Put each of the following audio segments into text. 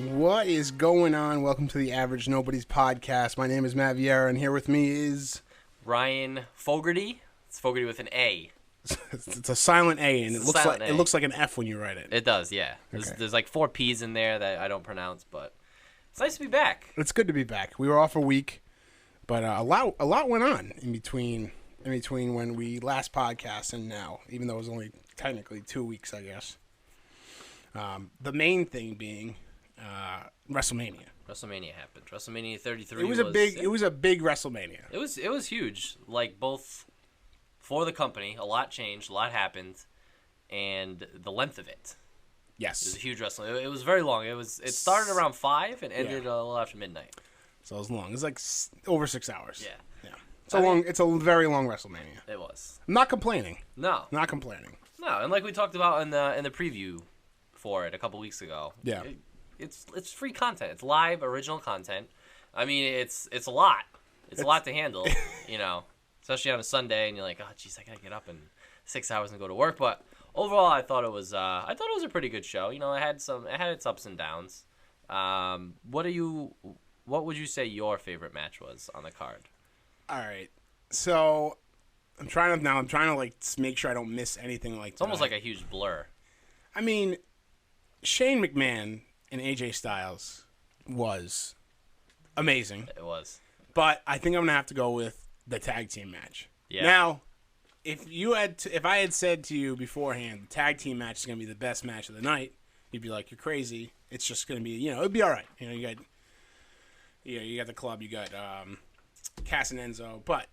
What is going on? Welcome to the Average Nobody's podcast. My name is Matt Vieira, and here with me is Ryan Fogarty. It's Fogarty with an A. It's a silent A, and it looks like an F when you write it. It does, yeah. There's like 4 P's in there that I don't pronounce, but it's nice to be back. It's good to be back. We were off a week, but a lot went on in between when we last podcast and now, even though it was only technically 2 weeks, I guess. The main thing being WrestleMania. WrestleMania happened. WrestleMania 33. It was a big WrestleMania. It was huge. Like both for the company, a lot changed, a lot happened, and the length of it. Yes, it was a huge WrestleMania. It was very long. It started around 5 and ended a little after midnight. So it was long. It was like over 6 hours. Yeah. It's a very long WrestleMania. It was. I'm not complaining. No, not complaining. No, and like we talked about in the preview for it a couple weeks ago. Yeah. It's free content. It's live, original content. I mean, it's a lot. It's a lot to handle, especially on a Sunday, and you're like, oh, geez, I gotta get up in 6 hours and go to work. But overall, I thought it was a pretty good show. It had its ups and downs. What would you say your favorite match was on the card? All right, so I'm trying to like make sure I don't miss anything. Like it's almost like a huge blur. I mean, Shane McMahon and AJ Styles was amazing. It was. But I think I'm going to have to go with the tag team match. Yeah. Now, if I had said to you beforehand, the tag team match is going to be the best match of the night, you'd be like, you're crazy. It's just going to be, it'd be all right. You got the club, you got Cass and Enzo, but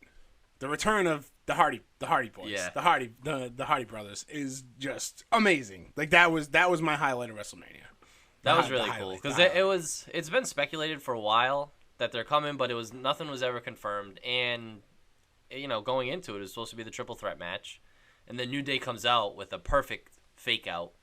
the return of the Hardy Boys, yeah. the Hardy brothers is just amazing. Like that was my highlight of WrestleMania. That was really cool because it's been speculated for a while that they're coming, but nothing was ever confirmed. And going into it was supposed to be the triple threat match, and then New Day comes out with a perfect fake out.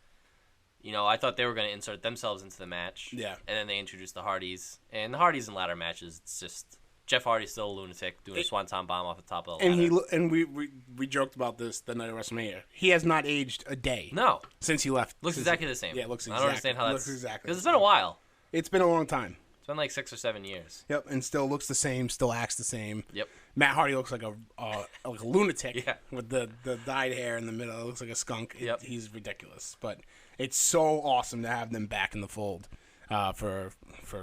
I thought they were going to insert themselves into the match. Yeah, and then they introduced the Hardys, and the Hardys in ladder matches, it's just Jeff Hardy's still a lunatic doing a swanton bomb off the top of the ladder. And we joked about this the night of WrestleMania. He has not aged a day. No, since he left. Looks exactly the same. Yeah, it looks exactly. I don't understand how that's exactly because it's been a while. It's been a long time. It's been like 6 or 7 years. Yep, and still looks the same. Still acts the same. Yep. Matt Hardy looks like a lunatic. Yeah. With the dyed hair in the middle. It looks like a skunk. Yep. He's ridiculous. But it's so awesome to have them back in the fold. For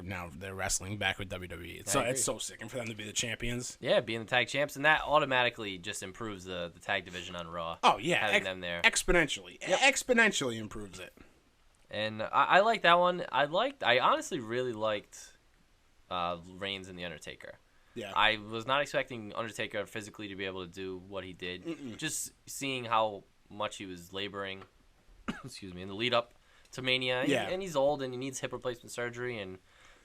now they're wrestling back with WWE. It's so sick, and for them to be the champions. Yeah, being the tag champs, and that automatically just improves the tag division on Raw. Oh yeah, having them there exponentially. Yep. Exponentially improves it. And I like that one. I honestly really liked Reigns and the Undertaker. Yeah, I was not expecting Undertaker physically to be able to do what he did. Just seeing how much he was laboring, excuse me, in the lead up to Mania, and he's old and he needs hip replacement surgery,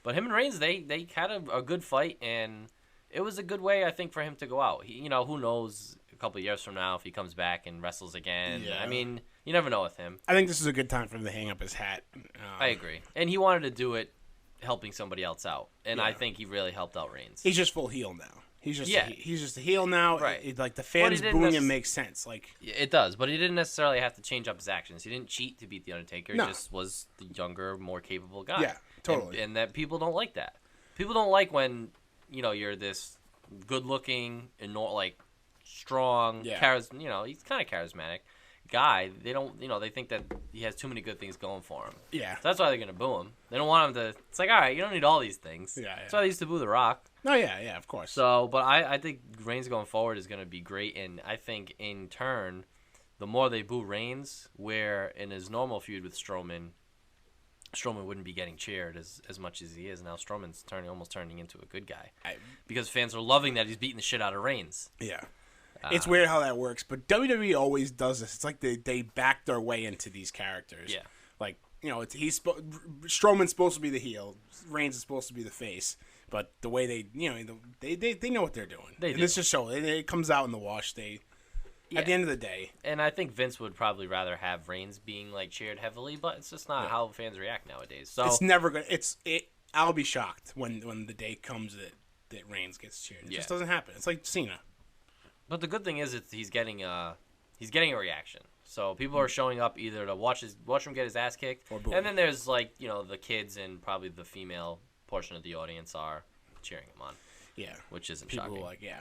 but him and Reigns they had a good fight, and it was a good way I think for him to go out. He, who knows a couple of years from now if he comes back and wrestles again. Yeah. I mean, you never know with him. I think this is a good time for him to hang up his hat. I agree, and he wanted to do it helping somebody else out, and I think he really helped out Reigns. He's just full heel now. He's just a heel now. Right. Like the fans booing him makes sense. Like it does, but he didn't necessarily have to change up his actions. He didn't cheat to beat the Undertaker. No. He just was the younger, more capable guy. Yeah, totally. And that people don't like that. People don't like when you're this good-looking and like strong, he's kind of charismatic guy. They don't, they think that he has too many good things going for him. Yeah. So that's why they're gonna boo him. They don't want him to. It's like, all right, you don't need all these things. Yeah. That's why they used to boo The Rock. Oh yeah, of course. So, but I think Reigns going forward is going to be great, and I think in turn, the more they boo Reigns, where in his normal feud with Strowman wouldn't be getting cheered as much as he is now. Strowman's almost turning into a good guy because fans are loving that he's beating the shit out of Reigns. Yeah. It's weird how that works, but WWE always does this. It's like they back their way into these characters. Yeah. Like, Strowman's supposed to be the heel, Reigns is supposed to be the face, but the way they know what they're doing. They and do. It's just show. It comes out in the wash. At the end of the day. And I think Vince would probably rather have Reigns being like cheered heavily, but it's just not how fans react nowadays. So it's never gonna. I'll be shocked when the day comes that Reigns gets cheered. It just doesn't happen. It's like Cena. But the good thing is he's getting a reaction. So people are showing up either to watch him get his ass kicked, and then there's like the kids and probably the female portion of the audience are cheering him on. Yeah, which isn't people shocking. Like yeah.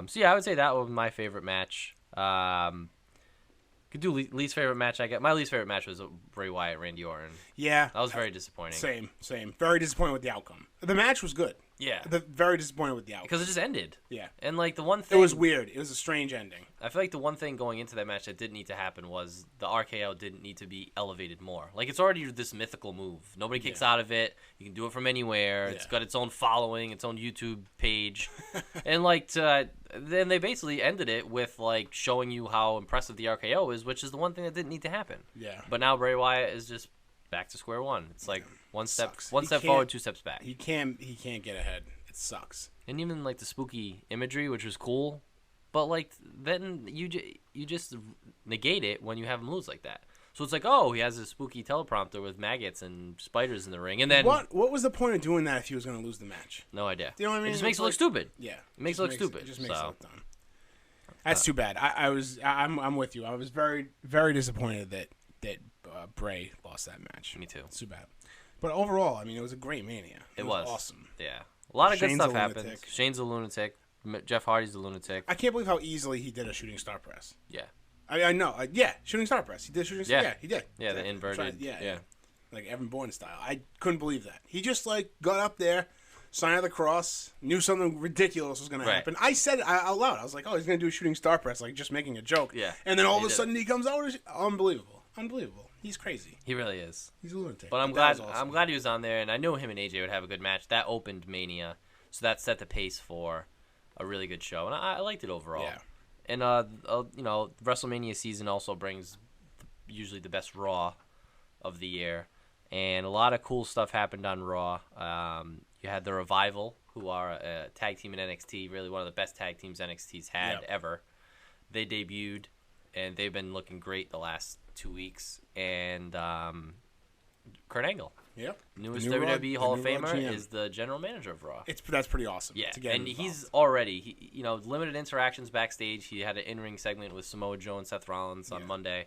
So yeah, I would say that was my favorite match. Could do least favorite match. My least favorite match was Bray Wyatt, Randy Orton. Yeah, that was very disappointing. Same. Very disappointed with the outcome. The match was good. Yeah, very disappointed with the outcome because it just ended. Yeah, and like the one thing, it was weird. It was a strange ending. I feel like the one thing going into that match that didn't need to happen was the RKO didn't need to be elevated more. Like it's already this mythical move. Nobody kicks out of it. You can do it from anywhere. It's got its own following, its own YouTube page, and then they basically ended it with like showing you how impressive the RKO is, which is the one thing that didn't need to happen. Yeah. But now Bray Wyatt is just back to square one. It's like one step forward, 2 steps back. He can't get ahead. It sucks. And even like the spooky imagery, which was cool, but like then you just negate it when you have him lose like that. So it's like, oh, he has a spooky teleprompter with maggots and spiders in the ring, and then what was the point of doing that if he was going to lose the match? No idea. Do you know what I mean? It just makes it look stupid. Yeah, it makes it look stupid. It just makes it look dumb. That's too bad. I'm with you. I was very, very disappointed that Bray lost that match. Me too. It's too bad. But overall, I mean, it was a great Mania. It was awesome. Yeah, a lot of good stuff happened. Shane's a lunatic. Jeff Hardy's a lunatic. I can't believe how easily he did a shooting star press. Yeah. I know. Shooting star press. He did shooting star. Yeah, he did. Yeah, the inverted. Yeah. Like Evan Bourne style. I couldn't believe that. He just got up there, sign of the cross, knew something ridiculous was going to happen. I said it out loud. I was like, oh, he's going to do a shooting star press, like just making a joke. Yeah. And then all of a sudden he comes out. Unbelievable. He's crazy. He really is. He's a lunatic. But I'm glad he was on there, and I knew him and AJ would have a good match. That opened Mania, so that set the pace for a really good show, and I liked it overall. Yeah. And WrestleMania season also brings usually the best Raw of the year, and a lot of cool stuff happened on Raw. You had the Revival, who are a tag team in NXT, really one of the best tag teams NXT's had ever. They debuted, and they've been looking great the last 2 weeks. And Kurt Angle, newest WWE Hall of Famer, is the general manager of Raw. That's pretty awesome. Yeah, and he's already limited interactions backstage. He had an in-ring segment with Samoa Joe and Seth Rollins on Monday.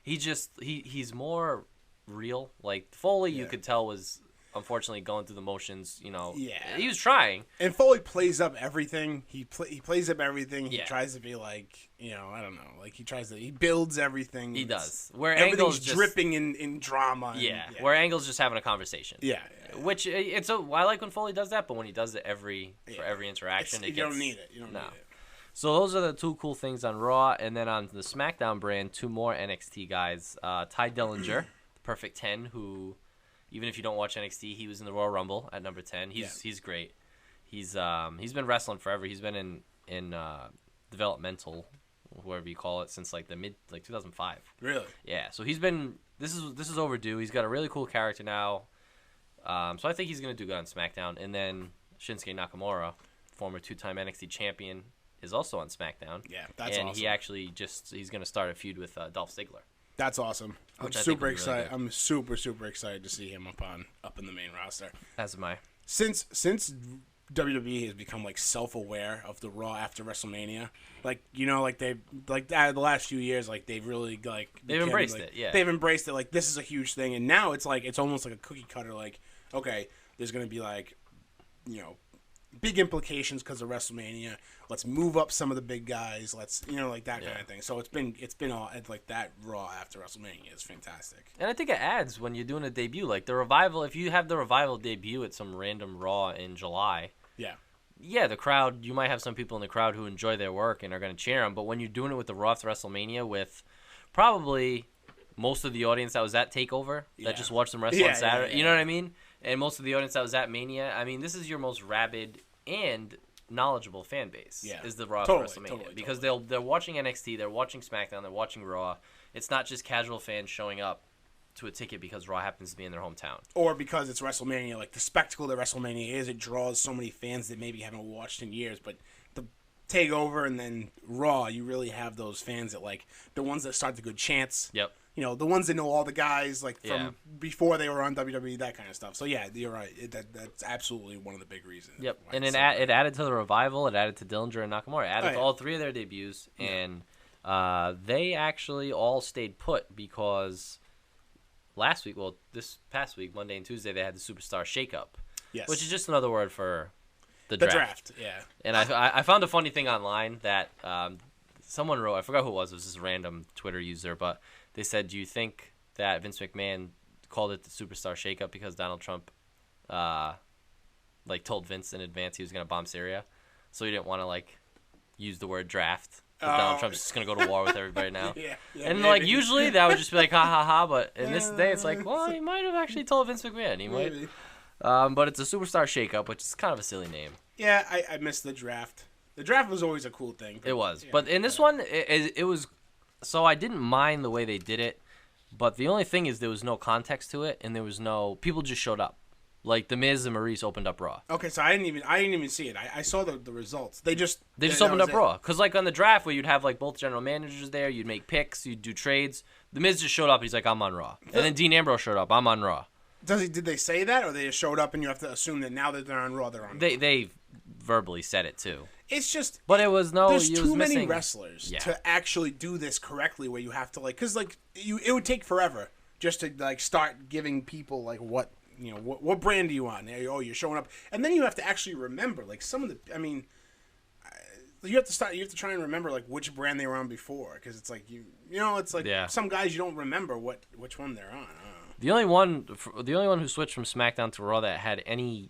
He's more real. Like Foley, you could tell was unfortunately going through the motions. He was trying. And Foley plays up everything. He plays up everything. He tries to be like, I don't know. Like he builds everything. He does. Where everything's Angle's dripping in drama. Where Angle's just having a conversation. Yeah. Which I like when Foley does that, but when he does it for every interaction, you don't need it. You don't need it. So those are the two cool things on Raw, and then on the SmackDown brand, 2 more NXT guys. Ty Dillinger, the Perfect 10, who, even if you don't watch NXT, he was in the Royal Rumble at number 10. He's great. He's been wrestling forever. He's been in developmental, whatever you call it, since like 2005. Really? Yeah. So he's been. This is overdue. He's got a really cool character now. So I think he's gonna do good on SmackDown. And then Shinsuke Nakamura, former 2-time NXT champion, is also on SmackDown. Yeah, that's awesome. And he actually he's going to start a feud with Dolph Ziggler. That's awesome. I'm super excited. Really I'm super excited to see him up in the main roster. As am I. Since WWE has become like self-aware of the Raw after WrestleMania, the last few years, like they've really they've embraced it. Yeah, they've embraced it. Like this is a huge thing, and now it's almost like a cookie cutter. Like, okay, there's gonna be big implications because of WrestleMania. Let's move up some of the big guys. Let's that kind of thing. So it's been all like that. Raw after WrestleMania is fantastic. And I think it adds when you're doing a debut, like the Revival. If you have the Revival debut at some random Raw in July, the crowd, you might have some people in the crowd who enjoy their work and are going to cheer them. But when you're doing it with the Raw after WrestleMania, with probably most of the audience that was at TakeOver that just watched them wrestle on Saturday, you know what I mean? And most of the audience that was at Mania, I mean, this is your most rabid and knowledgeable fan base. Is the Raw after WrestleMania because they're watching NXT, they're watching SmackDown, they're watching Raw. It's not just casual fans showing up to a ticket because Raw happens to be in their hometown, or because it's WrestleMania. Like the spectacle that WrestleMania is, it draws so many fans that maybe haven't watched in years. But the TakeOver and then Raw, you really have those fans that the ones that start the good chants. Yep. the ones that know all the guys like from before they were on WWE, that kind of stuff. So yeah, you're right. That's absolutely one of the big reasons. Yep, and it added to the Revival. It added to Dillinger and Nakamura. It added to all three of their debuts, and they actually all stayed put because this past week, Monday and Tuesday, they had the Superstar Shakeup, which is just another word for the draft. Yeah, and I found a funny thing online that someone wrote. I forgot who it was. It was this random Twitter user, but they said, "Do you think that Vince McMahon called it the Superstar Shakeup because Donald Trump, told Vince in advance he was going to bomb Syria, so he didn't want to use the word draft? Donald Trump's just going to go to war with everybody now." And maybe. Usually that would just be ha ha ha, but in this day it's well, he might have actually told Vince McMahon. He might. But it's a Superstar Shakeup, which is kind of a silly name. Yeah, I missed the draft. The draft was always a cool thing. It was, but in this one, it was. So I didn't mind the way they did it, but the only thing is there was no context to it, and there was no people just showed up. The Miz and Maurice opened up Raw. Okay, so I didn't even see it. I saw the results. They just opened up Raw because on the draft where you'd have both general managers there, you'd make picks, you'd do trades. The Miz just showed up. He's like, "I'm on Raw," and then Dean Ambrose showed up. "I'm on Raw." Did they say that, or they just showed up and you have to assume that now that they're on Raw, they're on Raw? They verbally said it too. It's just, but it was no. There's too many wrestlers to actually do this correctly. Where you have to because it would take forever just to start giving people what brand do you want? Oh, you're showing up, and then you have to actually remember some of the. I mean, you have to try and remember which brand they were on before because it's some guys you don't remember which one they're on. The only one who switched from SmackDown to Raw that had any.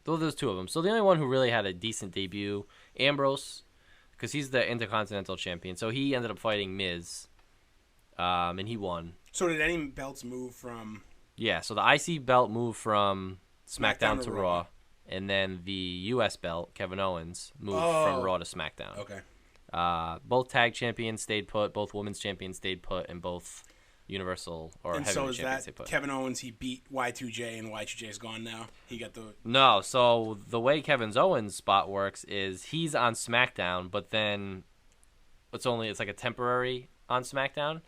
Though there's two of them. So the only one who really had a decent debut, Ambrose, because he's the Intercontinental Champion. So he ended up fighting Miz, and he won. So did any belts move from? Yeah, so the IC belt moved from SmackDown to Raw, and then the US belt, Kevin Owens, moved from Raw to SmackDown. Okay. Both tag champions stayed put, both women's champions stayed put, and both Universal or and heavyweight so is champions that stayed put. Kevin Owens, he beat Y2J, and Y2J is gone now? He got the... No, so the way Kevin Owens' spot works is he's on SmackDown, but then it's a temporary on SmackDown.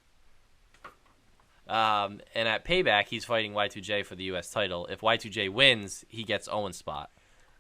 And at Payback, he's fighting Y2J for the U.S. title. If Y2J wins, he gets Owens' spot.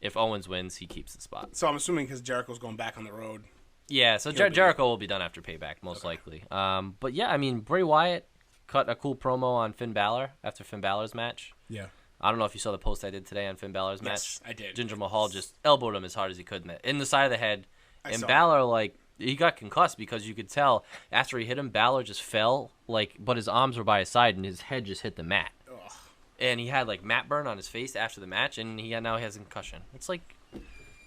If Owens wins, he keeps the spot. So I'm assuming because Jericho's going back on the road. Yeah, so Jericho will be done after Payback, most likely. But yeah, I mean, Bray Wyatt cut a cool promo on Finn Balor after Finn Balor's match. Yeah. I don't know if you saw the post I did today on Finn Balor's match. Yes, I did. Jinder Mahal just elbowed him as hard as he could in the side of the head. And Balor, he got concussed because you could tell after he hit him, Balor just fell, but his arms were by his side and his head just hit the mat. Ugh. And he had, mat burn on his face after the match, and now he has a concussion. It's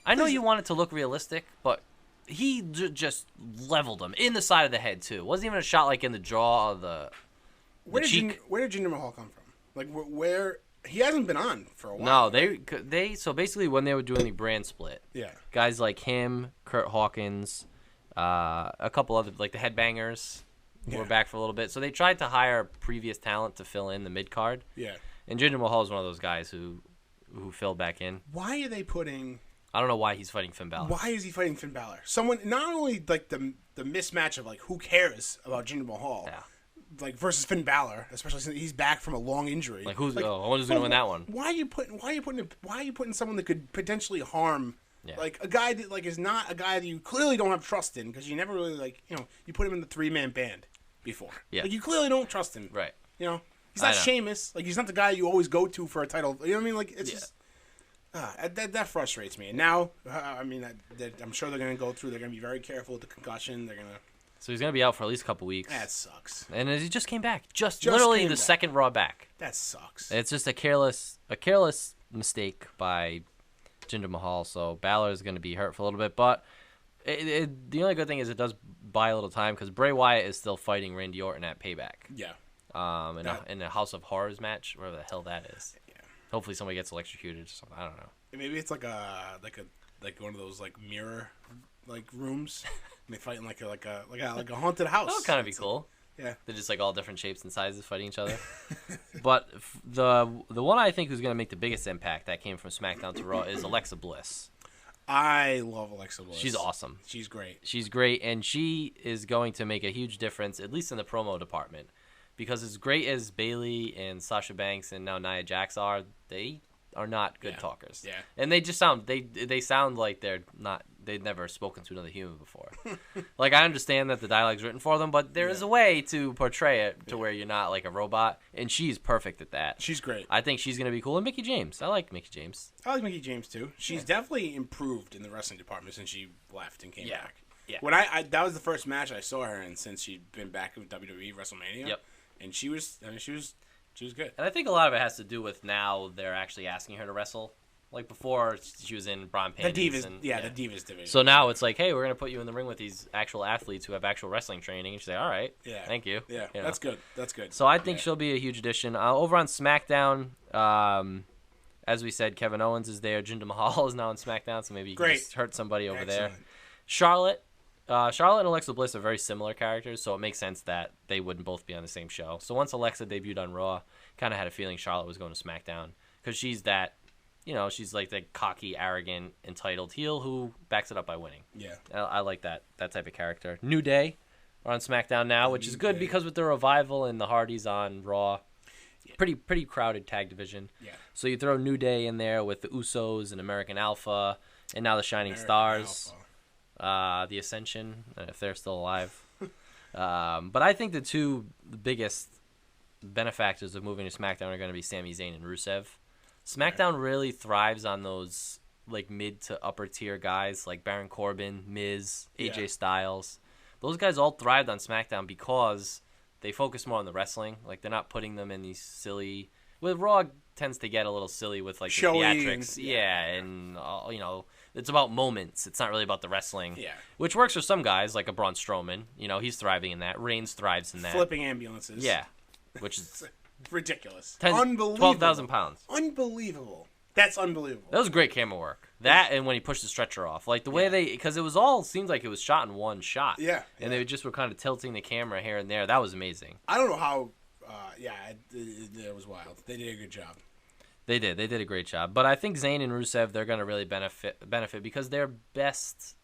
I know you want it to look realistic, but he just leveled him in the side of the head, too. It wasn't even a shot, in the jaw or the cheek. Where did Jinder Mahal come from? Where... He hasn't been on for a while. No, so basically when they were doing the brand split, guys like him, Kurt Hawkins, a couple other the Headbangers were back for a little bit. So they tried to hire previous talent to fill in the mid card. Yeah. And Jinder Mahal is one of those guys who filled back in. Why are they putting? I don't know why he's fighting Finn Balor. Why is he fighting Finn Balor? Someone not only the mismatch of who cares about Jinder Mahal. Yeah. Versus Finn Balor, especially since he's back from a long injury. Who's going to win that one? Why are you putting someone that could potentially harm a guy that is not a guy that you clearly don't have trust in because you never really you put him in the 3-man band before. Yeah. You clearly don't trust him. Right. He's not Sheamus. He's not the guy you always go to for a title. You know what I mean? It's just that frustrates me. And now I'm sure they're going to go through. They're going to be very careful with the concussion. They're going to. So he's going to be out for at least a couple weeks. That sucks. And he just came back. Just literally the second Raw back. That sucks. It's just a careless mistake by Jinder Mahal. So Balor is going to be hurt for a little bit. But the only good thing is it does buy a little time because Bray Wyatt is still fighting Randy Orton at Payback. Yeah. In a House of Horrors match, whatever the hell that is. Yeah. Hopefully somebody gets electrocuted or something. I don't know. Maybe it's like one of those mirror rooms. And they fight in like a haunted house. That would kind of be cool. Yeah. They're just all different shapes and sizes fighting each other. But the one I think who's going to make the biggest impact that came from SmackDown to Raw is Alexa Bliss. I love Alexa Bliss. She's awesome. She's great. She's great, and she is going to make a huge difference, at least in the promo department, because as great as Bayley and Sasha Banks and now Nia Jax are, they are not good talkers. Yeah. And they just sound they sound like they've never spoken to another human before. Like, I understand that the dialogue's written for them, but there is a way to portray it to where you're not like a robot, and she's perfect at that. She's great. I think she's going to be cool. And Mickie James. I like Mickie James. I like Mickie James too. She's definitely improved in the wrestling department since she left and came back. Yeah. When I that was the first match I saw her in since she'd been back with WWE WrestleMania. Yep. And she was good. And I think a lot of it has to do with now they're actually asking her to wrestle. Like, before, she was in Braun Panties. The Divas division. So now it's like, hey, we're going to put you in the ring with these actual athletes who have actual wrestling training. And she's like, all right, thank you. Yeah, you know? That's good. That's good. So I think she'll be a huge addition. Over on SmackDown, as we said, Kevin Owens is there. Jinder Mahal is now on SmackDown, so maybe you can just hurt somebody over there. Charlotte and Alexa Bliss are very similar characters, so it makes sense that they wouldn't both be on the same show. So once Alexa debuted on Raw, kind of had a feeling Charlotte was going to SmackDown because she's that, she's like the cocky, arrogant, entitled heel who backs it up by winning. Yeah, I like that type of character. New Day are on SmackDown now, which is good because with the Revival and the Hardys on Raw, pretty crowded tag division. Yeah. So you throw New Day in there with the Usos and American Alpha, and now the Shining Stars. The Ascension, if they're still alive. But I think the two biggest benefactors of moving to SmackDown are going to be Sami Zayn and Rusev. SmackDown really thrives on those like mid to upper tier guys like Baron Corbin, Miz, AJ Styles. Those guys all thrived on SmackDown because they focus more on the wrestling. Like, they're not putting them in these silly. With Raw tends to get a little silly with like the theatrics. And it's about moments. It's not really about the wrestling. Yeah. Which works for some guys, like a Braun Strowman. He's thriving in that. Reigns thrives in that. Flipping ambulances. Yeah. Which is ridiculous. Unbelievable. 12,000 pounds. Unbelievable. That's unbelievable. That was great camera work. That and when he pushed the stretcher off. Like, the way because it was seemed like it was shot in one shot. Yeah. And they just were kind of tilting the camera here and there. That was amazing. I don't know how, it was wild. They did a good job. They did a great job. But I think Zayn and Rusev, they're going to really benefit because their best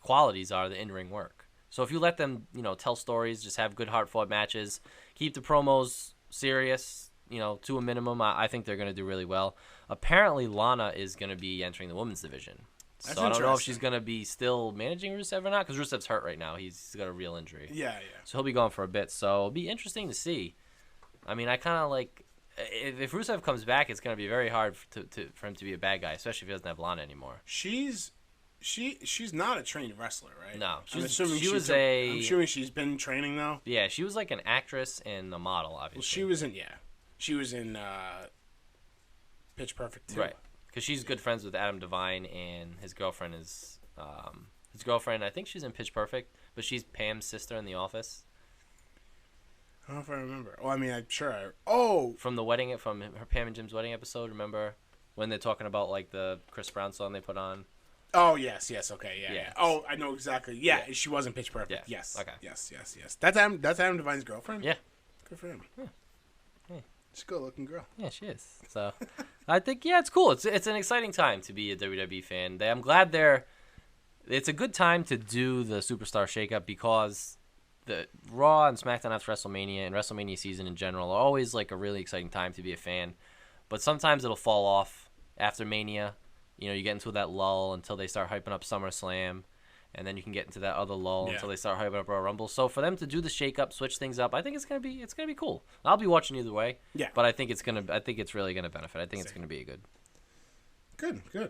qualities are the in-ring work. So if you let them, tell stories, just have good hard-fought matches, keep the promos serious, to a minimum, I think they're going to do really well. Apparently, Lana is going to be entering the women's division. So I don't know if she's going to be still managing Rusev or not, because Rusev's hurt right now. He's got a real injury. Yeah. So he'll be gone for a bit. So it'll be interesting to see. I mean, I kind of like... If Rusev comes back, it's going to be very hard for him to be a bad guy, especially if he doesn't have Lana anymore. She's not a trained wrestler, right? No. I'm assuming she's been training, though. Yeah, she was like an actress and a model, obviously. Well, she was in Pitch Perfect, too. Right. Because she's good friends with Adam Devine, and his girlfriend is... I think she's in Pitch Perfect, but she's Pam's sister in The Office. I don't know if I remember. Oh, I mean, I'm sure. From her Pam and Jim's wedding episode, remember when they're talking about like the Chris Brown song they put on? Oh, yes, okay, yeah. Oh, I know exactly. Yeah, she was in Pitch Perfect. Yeah. Yes. Okay. Yes. That's Adam Devine's girlfriend? Yeah. Good for him. Yeah. She's a good-looking girl. Yeah, she is. So, I think, it's cool. It's an exciting time to be a WWE fan. I'm glad it's a good time to do the Superstar Shakeup because the Raw and SmackDown after WrestleMania and WrestleMania season in general are always like a really exciting time to be a fan. But sometimes it'll fall off after Mania. You get into that lull until they start hyping up SummerSlam, and then you can get into that other lull until they start hyping up Royal Rumble. So for them to do the shake-up, switch things up, I think it's gonna be cool. I'll be watching either way. Yeah. But I think it's really gonna benefit. I think it's gonna be good. Good. Yeah.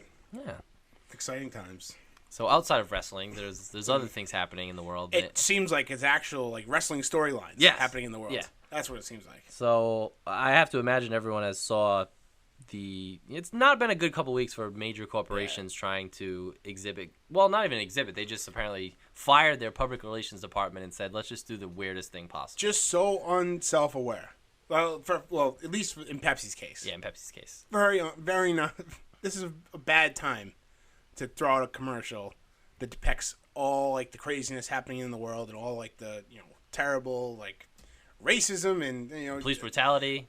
Exciting times. So outside of wrestling, there's other things happening in the world. It seems like it's actual like wrestling storylines happening in the world. Yeah. That's what it seems like. So I have to imagine everyone has saw it's not been a good couple weeks for major corporations trying to exhibit. Well, not even exhibit. They just apparently fired their public relations department and said, let's just do the weirdest thing possible. Just so unself-aware. Well, at least in Pepsi's case. Yeah, in Pepsi's case. Very not. This is a bad time to throw out a commercial that depicts all like the craziness happening in the world and all like the terrible like racism and police brutality.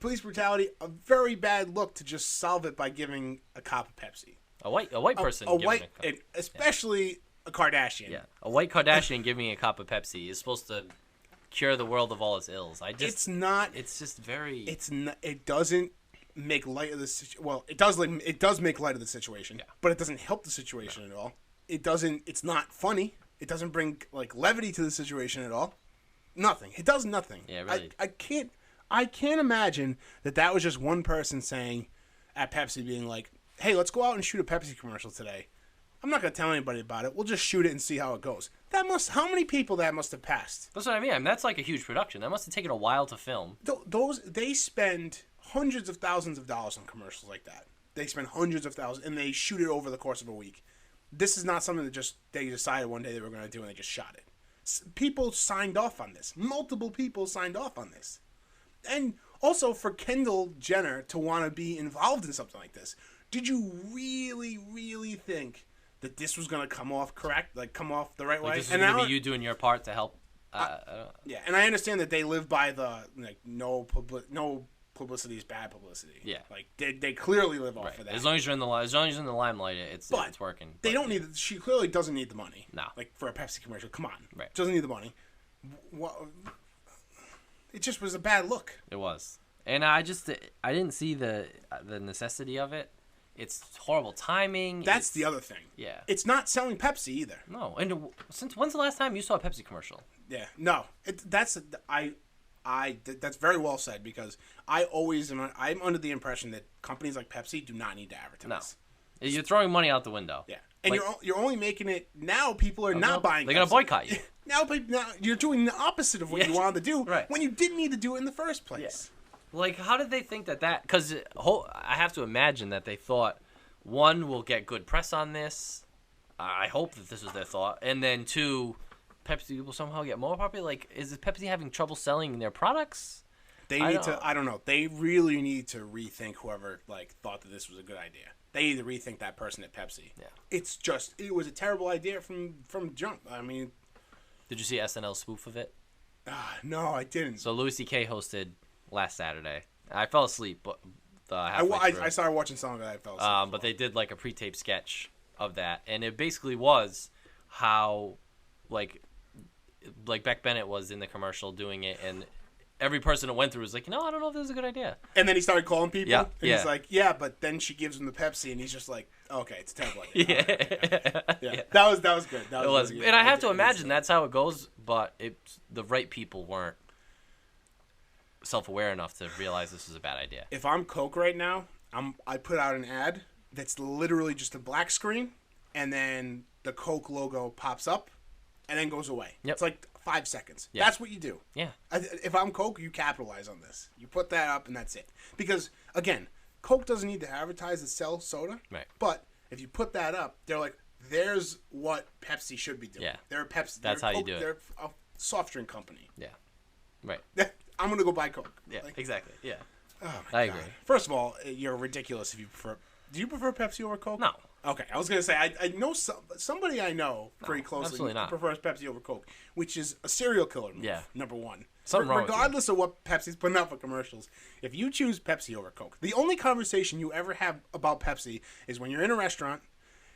A very bad look to just solve it by giving a cop a Pepsi. A white person, especially a Kardashian. Yeah, a white Kardashian giving a cop a Pepsi is supposed to cure the world of all its ills. It's not. It's just very. It's not. It doesn't make light of the situation. Well, it does. It does make light of the situation, but it doesn't help the situation at all. It doesn't. It's not funny. It doesn't bring like levity to the situation at all. Nothing. It does nothing. Yeah, really. I can't imagine that was just one person saying at Pepsi, being like, "Hey, let's go out and shoot a Pepsi commercial today. I'm not going to tell anybody about it. We'll just shoot it and see how it goes." How many people that must have passed? That's what I mean. That's like a huge production. That must have taken a while to film. They spend hundreds of thousands of dollars on commercials like that. They spend hundreds of thousands, and they shoot it over the course of a week. This is not something that they decided one day they were going to do, and they just shot it. People signed off on this. Multiple people signed off on this. And also for Kendall Jenner to want to be involved in something like this. Did you really, really think that this was going to come off correct? Like, come off the right way? This is going to be you doing your part to help? Yeah, and I understand that they live by the, like, no publicity is bad publicity. Yeah. Like, they clearly live off of that. As long as you're in the limelight, it's working. They don't need. She clearly doesn't need the money. No. Like, for a Pepsi commercial. Come on. Right. She doesn't need the money. It just was a bad look. It was. And I didn't see the necessity of it. It's horrible timing. That's the other thing. Yeah. It's not selling Pepsi either. No. And when's the last time you saw a Pepsi commercial? Yeah. No. That's very well said, because I'm under the impression that companies like Pepsi do not need to advertise. No. You're throwing money out the window. Yeah. And you're only making it now. People are not buying. They're gonna boycott you. Now you're doing the opposite of what you wanted to do, right, when you didn't need to do it in the first place. Yeah. Like, how did they think that? Because I have to imagine that they thought, one, we'll get good press on this. I hope that this was their thought. And then two, Pepsi will somehow get more popular. Like, is Pepsi having trouble selling their products? I don't know. They really need to rethink whoever thought that this was a good idea. They need to rethink that person at Pepsi. Yeah. It was a terrible idea from jump. I mean, did you see SNL's spoof of it? No, I didn't. So Louis C.K. hosted last Saturday. I fell asleep, but I started watching some of it. I fell asleep. But they did like a pre-taped sketch of that, and it basically was how like Beck Bennett was in the commercial doing it, and every person that went through was like, I don't know if this is a good idea. And then he started calling people. Yeah, and he's like, yeah, but then she gives him the Pepsi, and he's just like, okay, it's a terrible idea. Yeah. That was good. That was good. And I have to imagine that's how it goes, but the right people weren't self-aware enough to realize this was a bad idea. If I'm Coke right now, I put out an ad that's literally just a black screen, and then the Coke logo pops up, and then goes away. Yep. It's like 5 seconds. Yeah. That's what you do. Yeah. If I'm Coke, you capitalize on this. You put that up, and that's it. Because, again, Coke doesn't need to advertise and sell soda. Right. But if you put that up, they're like, there's what Pepsi should be doing. Yeah. They're a Pepsi. That's how you do it. They're a soft drink company. Yeah. Right. I'm going to go buy Coke. Yeah, exactly. Yeah. Oh my I God. agree. First of all, you're ridiculous if you prefer... Do you prefer Pepsi over Coke? No. Okay, I was going to say, I know somebody I know pretty closely absolutely not. prefers Pepsi over Coke, which is a serial killer move, Yeah. number one. Something wrong with you. Regardless of what Pepsi's putting out for commercials, if you choose Pepsi over Coke, the only conversation you ever have about Pepsi is when you're in a restaurant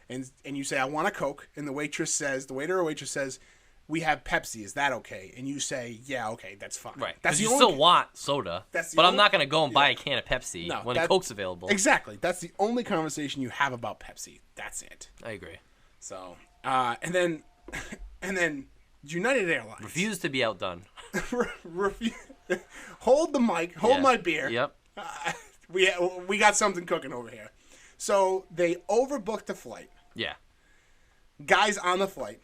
and you say, I want a Coke, and the waiter or waitress says, we have Pepsi, is that okay? And you say, yeah, okay, that's fine. Right. That's Because you still want soda, but I'm not going to go and buy a can of Pepsi when Coke's available. Exactly. That's the only conversation you have about Pepsi. That's it. I agree. So, and then United Airlines. Refuse to be outdone. Hold the mic. Hold my beer. Yep. We got something cooking over here. So, they overbooked the flight. Yeah. Guys on the flight.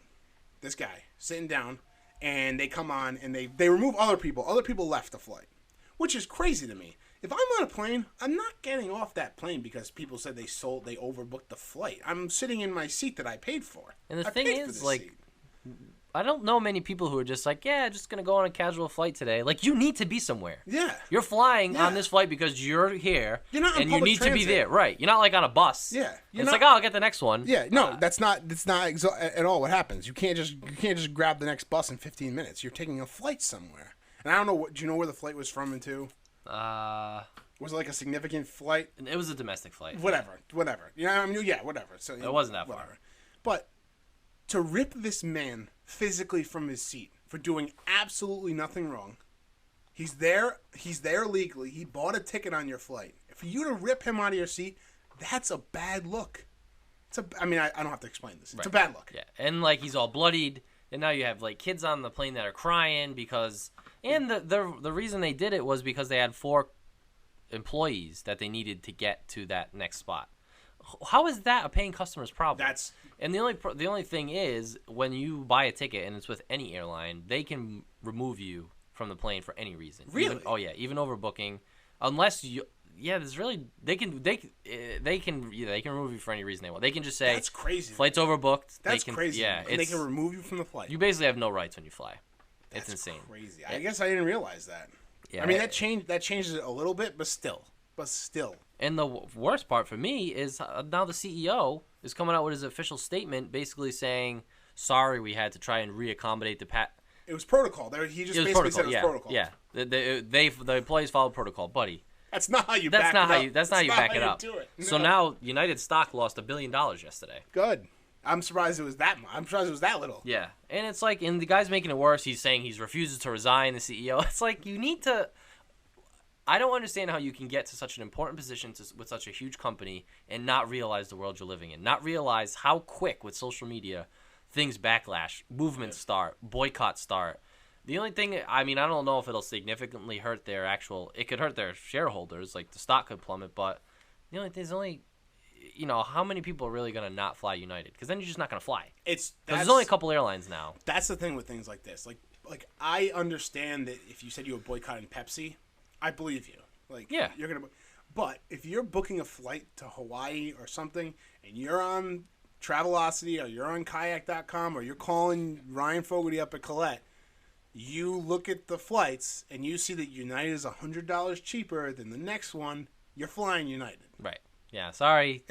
This guy sitting down, and they come on and they remove other people. Other people left the flight, which is crazy to me. If I'm on a plane, I'm not getting off that plane because people said they overbooked the flight. I'm sitting in my seat that I paid for. And the thing is, seat. I don't know many people who are just like, yeah, just going to go on a casual flight today. Like, you need to be somewhere. Yeah. You're flying on this flight because you're here. You're not on and you need transit. to be there. Right. You're not like on a bus. Yeah. It's like, oh, I'll get the next one. Yeah. No, that's not at all what happens. You can't just grab the next bus in 15 minutes. You're taking a flight somewhere. And I don't know, do you know where the flight was from and to? Was it like a significant flight? It was a domestic flight. Whatever. Yeah, whatever. So it wasn't that far. But to rip this man physically from his seat for doing absolutely nothing wrong. He's there legally. He bought a ticket on your flight. For you to rip him out of your seat, that's a bad look. I don't have to explain this. It's a bad look. Yeah, and like he's all bloodied, and now you have like kids on the plane that are crying because, and the reason they did it was because they had 4 employees that they needed to get to that next spot. How is that a paying customer's problem? And the only thing is when you buy a ticket and it's with any airline, they can remove you from the plane for any reason. Really? Even overbooking, unless you. Yeah, there's really they can remove you for any reason they want. They can just say that's crazy. Flight's overbooked. That's crazy. Yeah, and they can remove you from the flight. You basically have no rights when you fly. That's it's insane. Crazy. I guess I didn't realize that. Yeah, I mean that changes it a little bit, but still. And the worst part for me is now the CEO is coming out with his official statement, basically saying, "Sorry, we had to try and reaccommodate the It was protocol. He just basically said it was protocol. Yeah, the employees followed protocol, buddy. That's not how you back it up. That's not how you back it up. No. So now United stock lost $1 billion yesterday. Good. I'm surprised it was that much. I'm surprised it was that little. Yeah, and it's like, and the guy's making it worse. He's saying he refuses to resign, the CEO. It's like you need to. I don't understand how you can get to such an important position with such a huge company and not realize the world you're living in. Not realize how quick with social media things backlash, movements start, boycotts start. The only thing, I don't know if it'll significantly hurt it could hurt their shareholders, like the stock could plummet, but the only thing is how many people are really going to not fly United? Because then you're just not going to fly. Because there's only a couple airlines now. That's the thing with things like this. Like I understand that if you said you were boycotting Pepsi, I believe you. You're going to, but if you're booking a flight to Hawaii or something, and you're on Travelocity or you're on Kayak.com or you're calling Ryan Fogarty up at Colette, you look at the flights and you see that United is $100 cheaper than the next one, you're flying United. Right. Yeah. Sorry.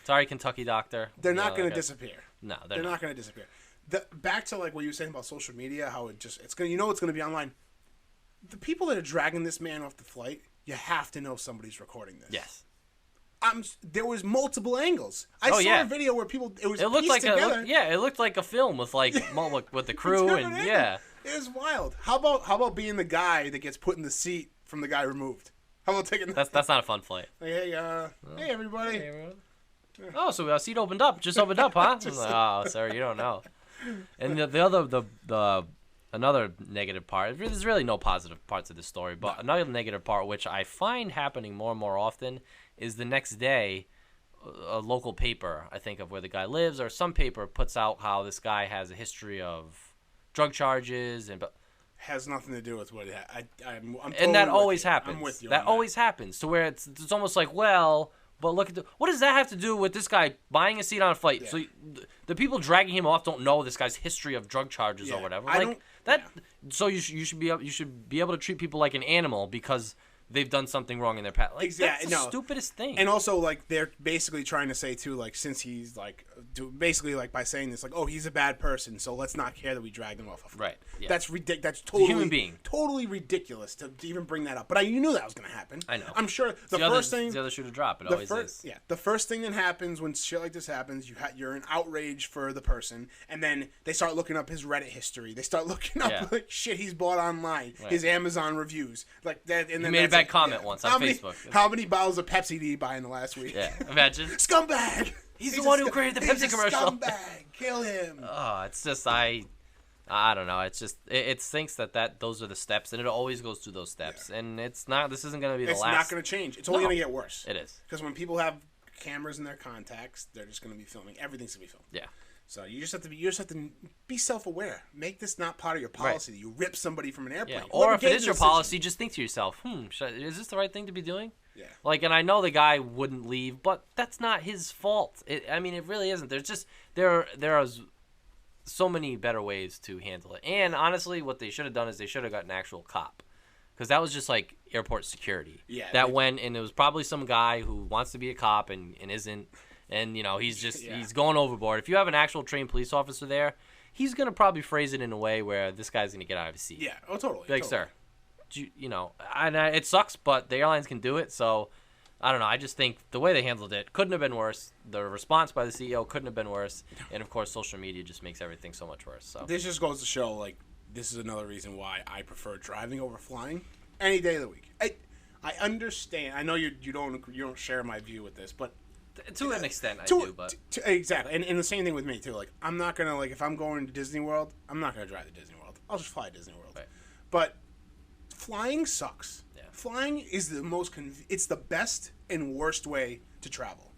Sorry, Kentucky doctor. They're not going to disappear. No, they're not going to disappear. Back to like what you were saying about social media, how it's going to be online. The people that are dragging this man off the flight, you have to know somebody's recording this. Yes. There was multiple angles. I saw a video where it looked like together. It looked like a film with with the crew and yeah. It was wild. How about being the guy that gets put in the seat from the guy removed? How about taking that's not a fun flight. Like, hey everybody. Hey, everyone. Oh, so our seat opened up, just opened up, huh? Oh, sir, you don't know. And another negative part. There's really no positive parts of this story, but another negative part, which I find happening more and more often, is the next day, a local paper, I think of where the guy lives, or some paper puts out how this guy has a history of drug charges but has nothing to do with what I'm totally and that always happens. I'm with you. That always happens to where it's almost like, well, but look at what does that have to do with this guy buying a seat on a flight? Yeah. So the people dragging him off don't know this guy's history of drug charges or whatever. So you should be able to treat people like an animal because they've done something wrong in their past. That's the stupidest thing. And also, they're basically trying to say, too, since he's, basically, by saying this, he's a bad person, so let's not care that we dragged him off a flight. Right. Yeah. That's ridiculous. That's totally... a human being. Totally ridiculous to even bring that up. But you knew that was going to happen. I know. I'm sure the first thing... It's the other shoe to drop. It always is. Yeah. The first thing that happens when shit like this happens, you're in outrage for the person, and then they start looking up his Reddit history. They start looking up, shit he's bought online, his Amazon reviews. Like that. And then he made a bad comment once on Facebook. How many bottles of Pepsi did he buy in the last week? Yeah, imagine. Scumbag! He's the one who created the Pepsi commercial. Scumbag! Kill him! Oh, it's just, I don't know. It's just, it thinks that those are the steps, and it always goes through those steps. Yeah. And it's not, this isn't going to be the last. It's not going to change. It's only going to get worse. It is. Because when people have cameras in their contacts, they're just going to be filming. Everything's going to be filmed. Yeah. So you just have to be self-aware. Make this not part of your policy that you rip somebody from an airplane. Yeah. Or if it is your policy, just think to yourself, is this the right thing to be doing? Yeah. And I know the guy wouldn't leave, but that's not his fault. It really isn't. There's just there are so many better ways to handle it. And honestly, what they should have done is they should have got an actual cop, because that was just like airport security. Yeah. And it was probably some guy who wants to be a cop and isn't. And, he's just he's going overboard. If you have an actual trained police officer there, he's going to probably phrase it in a way where this guy's going to get out of his seat. Yeah, totally. Like, sir, and it sucks, but the airlines can do it. So, I don't know. I just think the way they handled it couldn't have been worse. The response by the CEO couldn't have been worse. And, of course, social media just makes everything so much worse. So this just goes to show, this is another reason why I prefer driving over flying any day of the week. I understand. I know you don't share my view with this, but to an extent, I do. But exactly, and the same thing with me too. Like, I'm not gonna if I'm going to Disney World, I'm not gonna drive to Disney World. I'll just fly to Disney World. Right. But flying sucks. Yeah. Flying is the most it's the best and worst way to travel.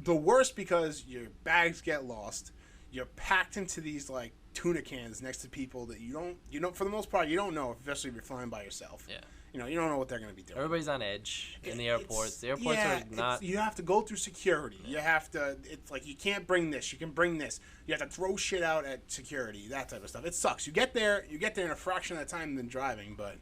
The worst because your bags get lost. You're packed into these like tuna cans next to people that you don't for the most part you don't know, especially if you're flying by yourself. Yeah. You don't know what they're going to be doing. Everybody's on edge in the airports. The airports are not. You have to go through security. You have to. It's like you can't bring this. You can bring this. You have to throw shit out at security. That type of stuff. It sucks. You get there in a fraction of the time than driving. But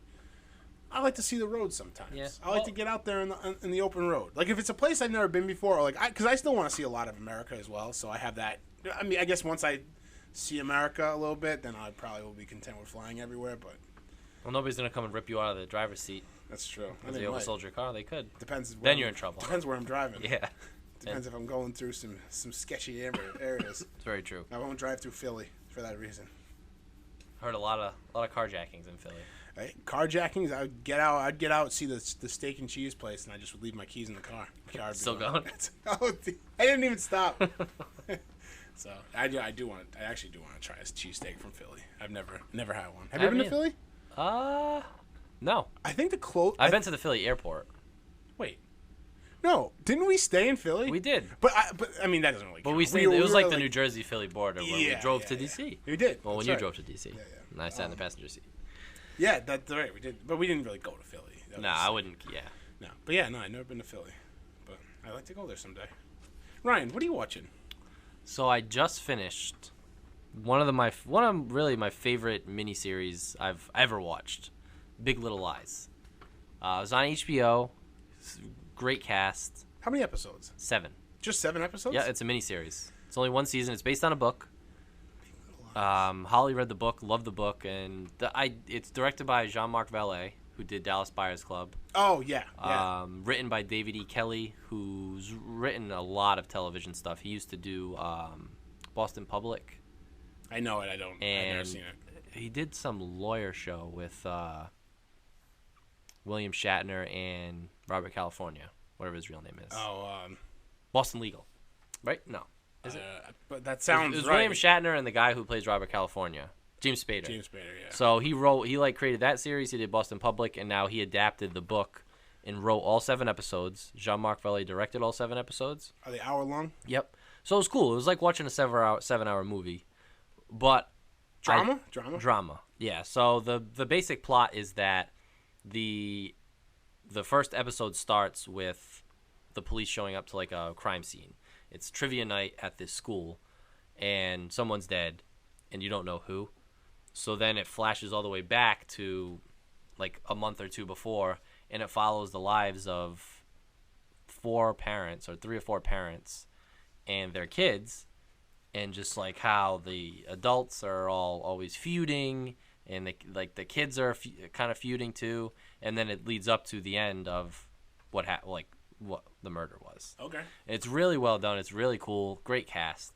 I like to see the road sometimes. Yeah. I like to get out there in the open road. Like if it's a place I've never been before, or because I still want to see a lot of America as well. So I have that. I mean, I guess once I see America a little bit, then I probably will be content with flying everywhere. But well, nobody's gonna come and rip you out of the driver's seat. That's true. If they oversold your car, they could. Depends. Then you're in trouble. Depends where I'm driving. Yeah. Depends if I'm going through some sketchy areas. It's very true. I won't drive through Philly for that reason. Heard a lot of carjackings in Philly. Right? Carjackings. I'd get out, see the steak and cheese place, and I just would leave my keys in the car. Still going? Oh, I didn't even stop. So I actually do want to try a cheesesteak from Philly. I've never had one. Have you ever been to Philly? No. I think I've been to the Philly airport. Wait. No, didn't we stay in Philly? We did. But I mean that doesn't really count. But we stayed. It was like the New Jersey Philly border where we drove to DC. You did. Well, when you drove to DC, and I sat in the passenger seat. Yeah, that's right. We did, but we didn't really go to Philly. I wouldn't. Yeah. No, but I've never been to Philly, but I'd like to go there someday. Ryan, what are you watching? So I just finished one of my favorite miniseries I've ever watched, Big Little Lies. It was on HBO. Great cast. How many episodes? 7. Just 7 episodes? Yeah, it's a miniseries. It's only one season. It's based on a book. Holly read the book, loved the book, and it's directed by Jean-Marc Vallée, who did Dallas Buyers Club. Oh, yeah. Written by David E. Kelley, who's written a lot of television stuff. He used to do Boston Public. I know it. I've never seen it. He did some lawyer show with William Shatner and Robert California, whatever his real name is. Oh, Boston Legal. Right? No. Is it? But that sounds It was right. William Shatner and the guy who plays Robert California. James Spader. Yeah. So he created that series. He did Boston Public, and now he adapted the book and wrote all 7 episodes. Jean-Marc Vallée directed all 7 episodes. Are they hour long? Yep. So it was cool. It was like watching a 7-hour movie, but drama. Yeah. So the basic plot is that the first episode starts with the police showing up to like a crime scene. It's trivia night at this school, and someone's dead, and you don't know who. So then it flashes all the way back to like a month or 2 before, and it follows the lives of 4 parents or 3 or 4 parents and their kids, and just like how the adults are all always feuding, and the kids are kind of feuding too, and then it leads up to the end of what the murder was. Okay. It's really well done. It's really cool. Great cast.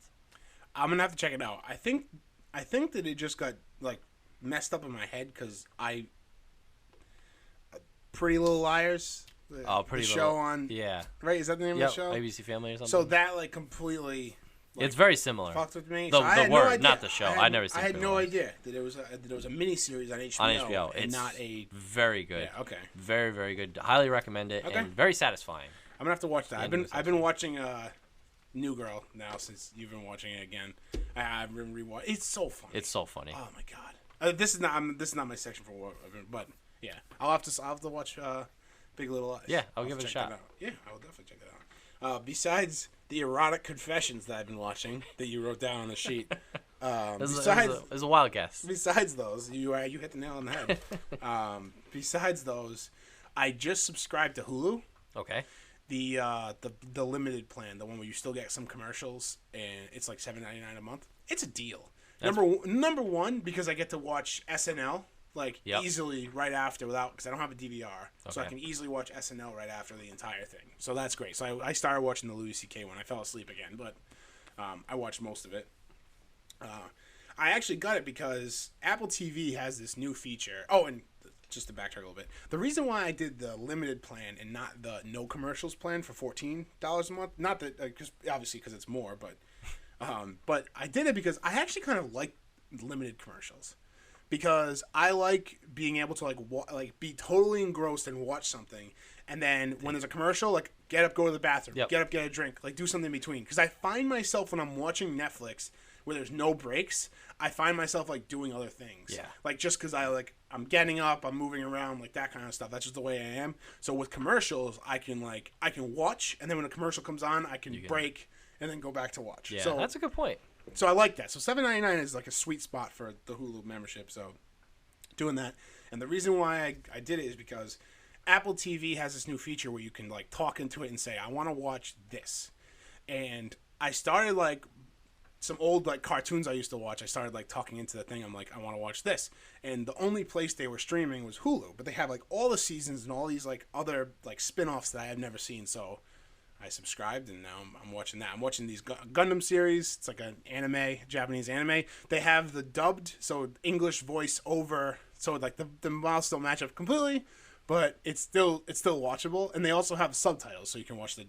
I'm gonna have to check it out. I think that it just got like messed up in my head because Pretty Little Liars. Pretty the Little. show on. Yeah. Right? Is that the name of the show? ABC Family or something. So that like completely. It's very similar. Fucked with me. The word, no not the show. I never seen. I had no idea that it was a miniseries on HBO. On HBO, and it's not a very good. Yeah, okay. Very, very good. Highly recommend it. Okay. And very satisfying. I'm gonna have to watch that. I've been watching New Girl now since you've been watching it again. I've been rewatching. It's so funny. It's so funny. Oh my god. This is not my section for what, but yeah, I'll have to watch Big Little Lies. Yeah, I'll give it a shot. Yeah, I will definitely check it out. Besides the erotic confessions that I've been watching that you wrote down on the sheet. It was a wild guess. Besides those, you hit the nail on the head. Besides those, I just subscribed to Hulu. Okay. The limited plan, the one where you still get some commercials, and it's like $7.99 a month. It's a deal. Number one, because I get to watch SNL easily right after because I don't have a DVR, so I can easily watch SNL right after the entire thing. So that's great. So I started watching the Louis C.K. one. I fell asleep again, but I watched most of it. I actually got it because Apple TV has this new feature. Oh, and just to backtrack a little bit, the reason why I did the limited plan and not the no commercials plan for $14 a month, not that, obviously because it's more, but I did it because I actually kind of like limited commercials. Because I like being able to like be totally engrossed and watch something, and then when there's a commercial, like get up, go to the bathroom, get up, get a drink, like do something in between. Because I find myself when I'm watching Netflix where there's no breaks, I find myself like doing other things. Yeah. Like just because I'm getting up, I'm moving around, like that kind of stuff. That's just the way I am. So with commercials, I can watch, and then when a commercial comes on, I can break and then go back to watch. Yeah, so that's a good point. So I like that. So $7.99 is like a sweet spot for the Hulu membership. So doing that. And the reason why I did it is because Apple TV has this new feature where you can like talk into it and say, I want to watch this. And I started like some old like cartoons I used to watch. I started like talking into the thing. I'm like, I want to watch this. And the only place they were streaming was Hulu. But they have like all the seasons and all these like other like spin-offs that I have never seen. So I subscribed, and now I'm watching that. I'm watching these Gundam series. It's like an anime, Japanese anime. They have the dubbed, so English voice over, so like the miles don't match up completely, but it's still watchable. And they also have subtitles, so you can watch nice.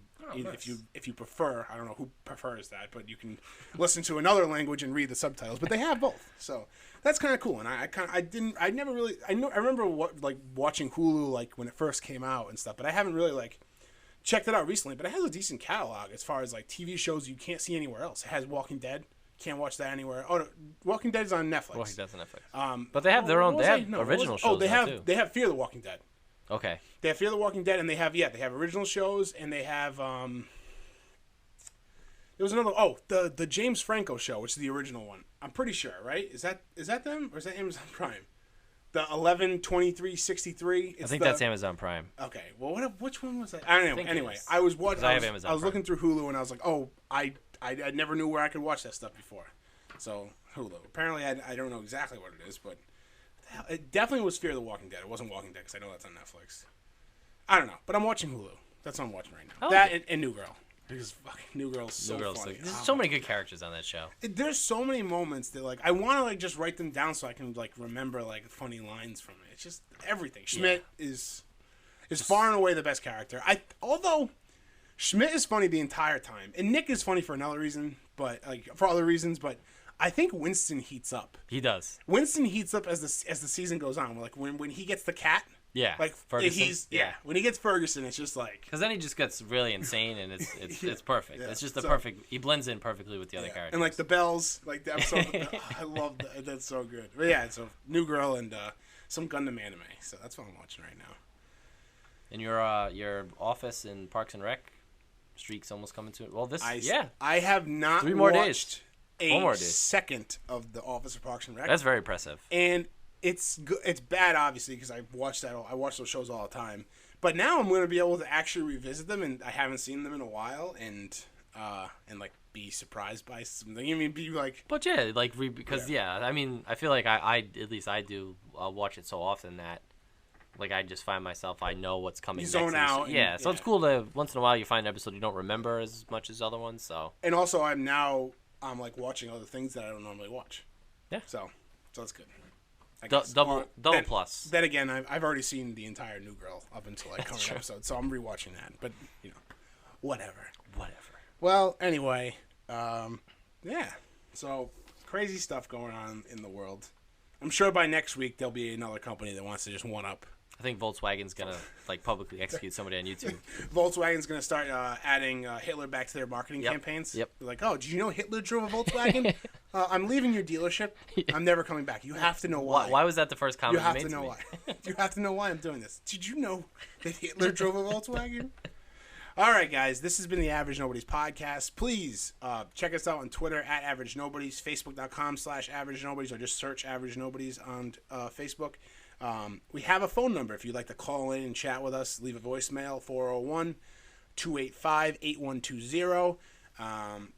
if you prefer. I don't know who prefers that, but you can listen to another language and read the subtitles. But they have both, so that's kind of cool. And I remember watching Hulu like when it first came out and stuff, but I haven't really like checked it out recently. But it has a decent catalog as far as like TV shows you can't see anywhere else. It has Walking Dead. Can't watch that anywhere. Oh, no, Walking Dead is on Netflix. Walking Dead's on Netflix. But they have their own. They have original shows. Oh, they have too. They have Fear the Walking Dead. Okay. They have Fear the Walking Dead, and they have original shows, and they have there was another the James Franco show, which is the original one. I'm pretty sure, right? Is that them or is that Amazon Prime? The 11/23/63. I think that's Amazon Prime. Okay. Well, which one was that? I don't know. Anyway, I was looking through Hulu, and I was like, oh, I never knew where I could watch that stuff before. So Hulu. Apparently, I don't know exactly what it is, but it definitely was Fear the Walking Dead. It wasn't Walking Dead because I know that's on Netflix. I don't know, but I'm watching Hulu. That's what I'm watching right now. And New Girl. Because fucking New Girl's so funny. There's so many good characters on that show. There's so many moments that like I want to like just write them down so I can like remember like funny lines from it. It's just everything. Schmidt is far and away the best character. Although Schmidt is funny the entire time, and Nick is funny for another reason, but like for other reasons. But I think Winston heats up. He does. Winston heats up as the season goes on. Like when he gets the cat. Yeah, like Ferguson. When he gets Ferguson, it's just like because then he just gets really insane and it's perfect. Yeah. It's just perfect. He blends in perfectly with the other characters. And like the bells, like the episode, I love that. That's so good. But yeah, so New Girl and some Gundam anime. So that's what I'm watching right now. And your Office in Parks and Rec streak's almost coming to it. Well, I have not 3 more days. A second of the Office of Parks and Rec. That's very impressive. And it's good. It's bad, obviously, because I watch those shows all the time. But now I'm going to be able to actually revisit them, and I haven't seen them in a while, and like be surprised by something. I mean, be like. But yeah, like because I mean, I feel like I at least I do watch it so often that like I just find myself I know what's coming. You zone out. So it's cool to once in a while you find an episode you don't remember as much as other ones. So. And also, I'm like watching other things that I don't normally watch. Yeah. So that's good. Double plus. Then again, I've already seen the entire New Girl up until like current episode, so I'm rewatching that. But whatever. Well, anyway, So crazy stuff going on in the world. I'm sure by next week there'll be another company that wants to just one up. I think Volkswagen's gonna like publicly execute somebody on YouTube. Volkswagen's gonna start adding Hitler back to their marketing campaigns. Yep. They're like, oh, did you know Hitler drove a Volkswagen? I'm leaving your dealership. I'm never coming back. You have to know why. Why was that the first comment you made to me? You have to know why. You have to know why I'm doing this. Did you know that Hitler drove a Volkswagen? All right, guys. This has been the Average Nobodies podcast. Please check us out on Twitter at Average Nobodies, Facebook.com/Average Nobodies, or just search Average Nobodies on Facebook. We have a phone number if you'd like to call in and chat with us. Leave a voicemail, 401-285-8120. I'm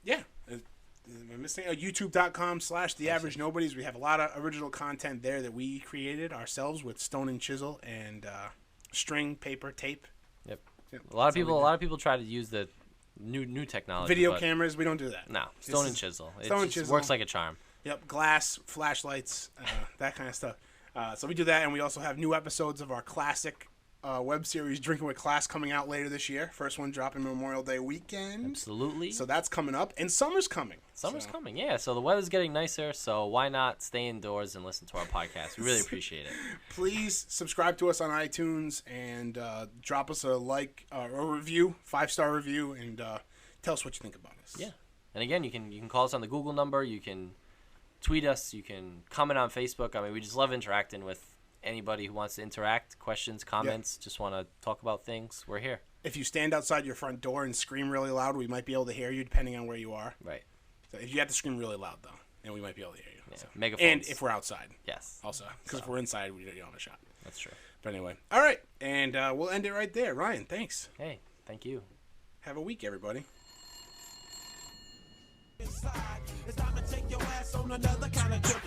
missing YouTube.com/The Average Nobodies. We have a lot of original content there that we created ourselves with stone and chisel and string, paper, tape. Yep. A lot of people try to use the new technology. Video cameras, we don't do that. No, stone and chisel. It works like a charm. Yep, glass, flashlights, that kind of stuff. So we do that, and we also have new episodes of our classic web series, Drinking with Class, coming out later this year. First one dropping Memorial Day weekend. Absolutely. So that's coming up, and summer's coming. Summer's coming, yeah. So the weather's getting nicer, so why not stay indoors and listen to our podcast? We really appreciate it. Please subscribe to us on iTunes and drop us a like or a review, 5-star review, and tell us what you think about us. Yeah. And again, you can call us on the Google number. You can tweet us. You can comment on Facebook. I mean, we just love interacting with anybody who wants to interact, questions, comments, just want to talk about things. We're here. If you stand outside your front door and scream really loud, we might be able to hear you depending on where you are. Right. So if you have to scream really loud, though, then we might be able to hear you. Yeah. So. Megaphones. And if we're outside. Yes. Also. Because if we're inside, we don't have a shot. That's true. But anyway. All right. And we'll end it right there. Ryan, thanks. Hey, thank you. Have a week, everybody. It's time to take your ass on another kind of trip.